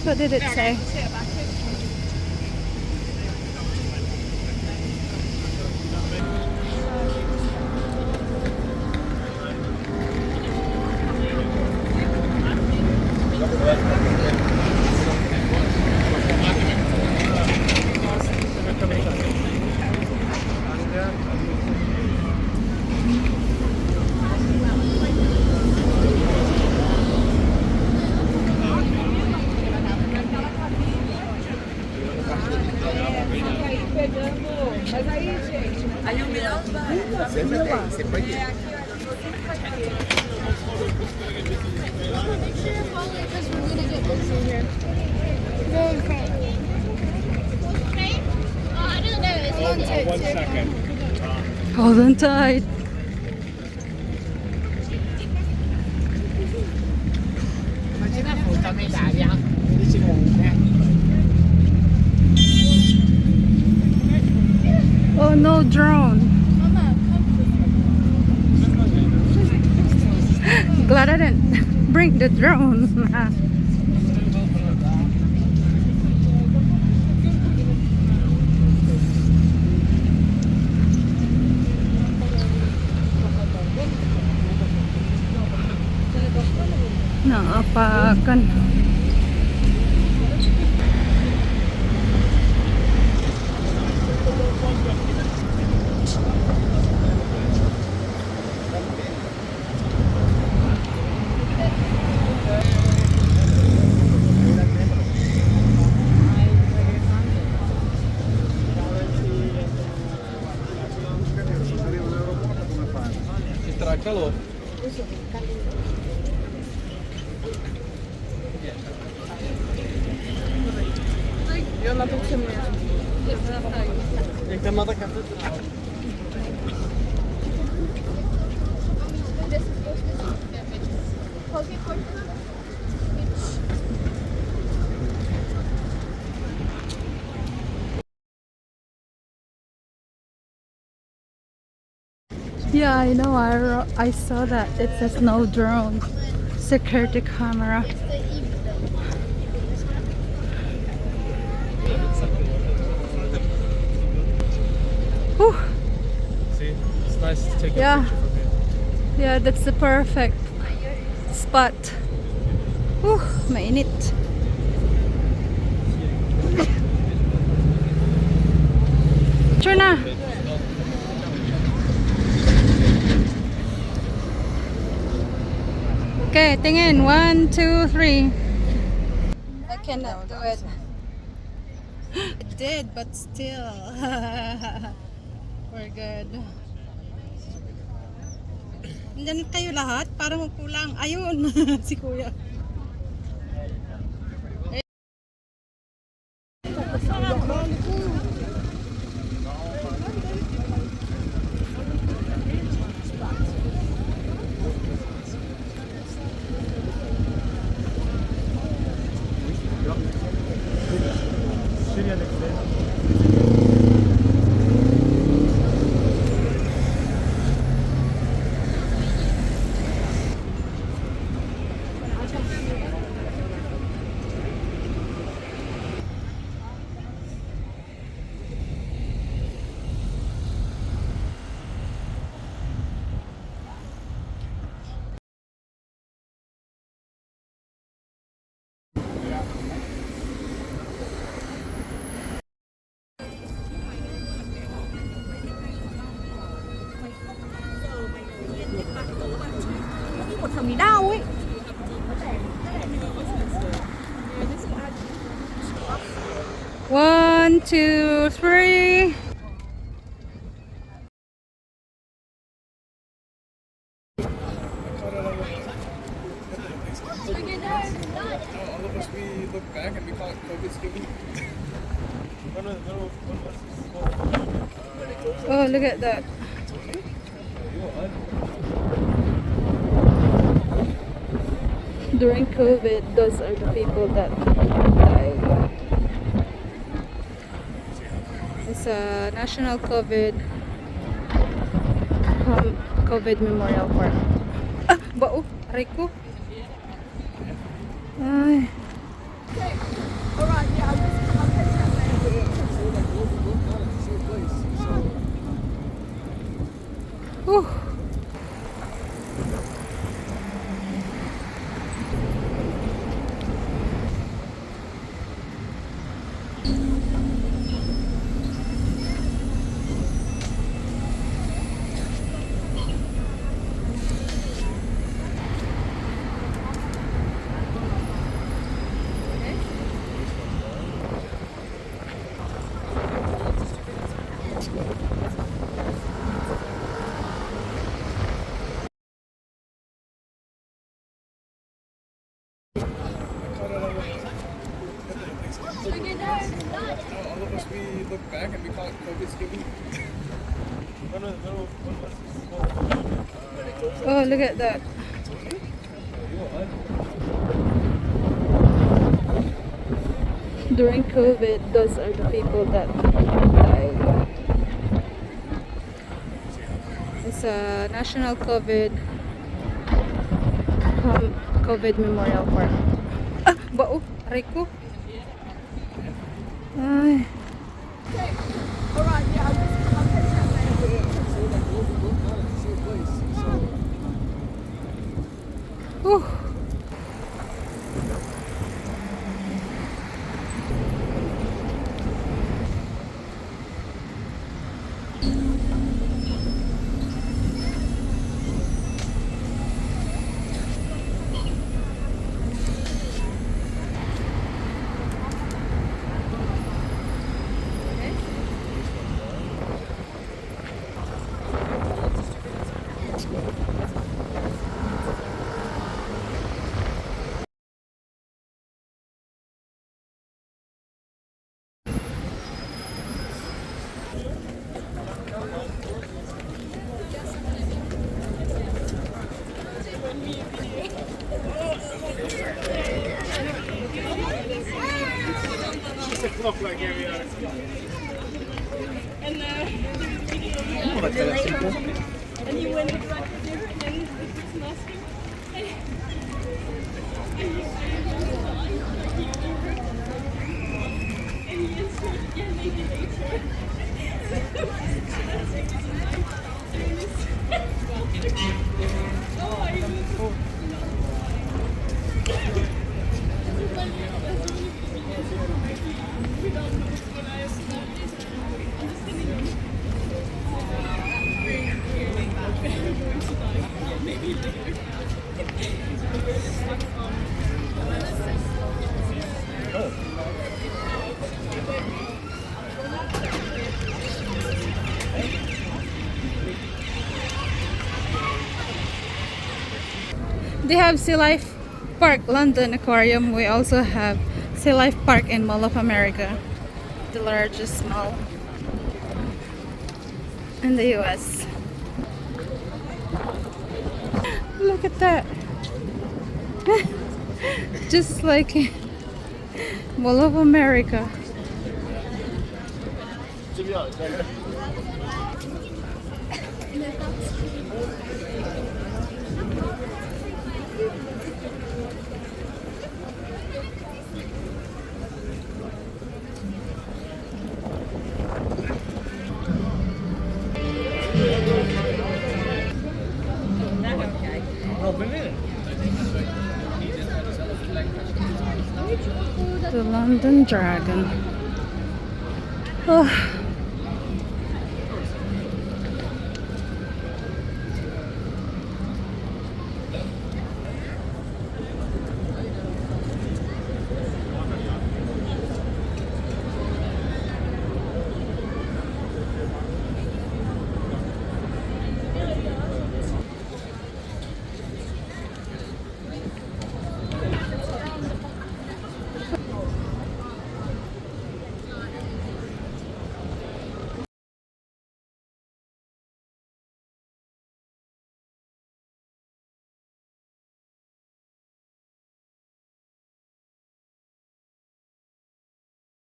What did it say? One second. Hold on tight. Oh no, drone. Glad I didn't bring the drone. Naapakan. Calor. Io la faccio mia. Jak tam má ta kafe? Yeah, I know. I saw that. It says no drone. Security camera. Whew. See, it's nice to take a Yeah. picture from here. Yeah, that's the perfect spot. Whew, mainit. Sure na. Okay, tingin. 1, 2, 3. I cannot do it. It did, but still. We're good. Nandyan kayo lahat para magkulang. Ayun, si kuya. Thằng bị đau ấy. One, two, three. All of us, we look back and we call it COVID skipping. Oh, look at that. During COVID, those are the people that died. It's a national COVID Memorial Park. Ah, bao, aray ko. Ay. Alright, yeah, I'll take that later. Whew. All of us, we look back and we call it COVID skipping. Oh, look at that. During COVID, those are the people that died. It's a national COVID Memorial Park. Ah, bao, aray ko. Ay. Alright, yeah, I'll take that later. Whew. And you went with like the and then the person asked you. They have Sea Life Park, London Aquarium. We also have Sea Life Park in Mall of America, the largest mall in the US. Look at that. Just like Mall of America. The London Dragon. Oh.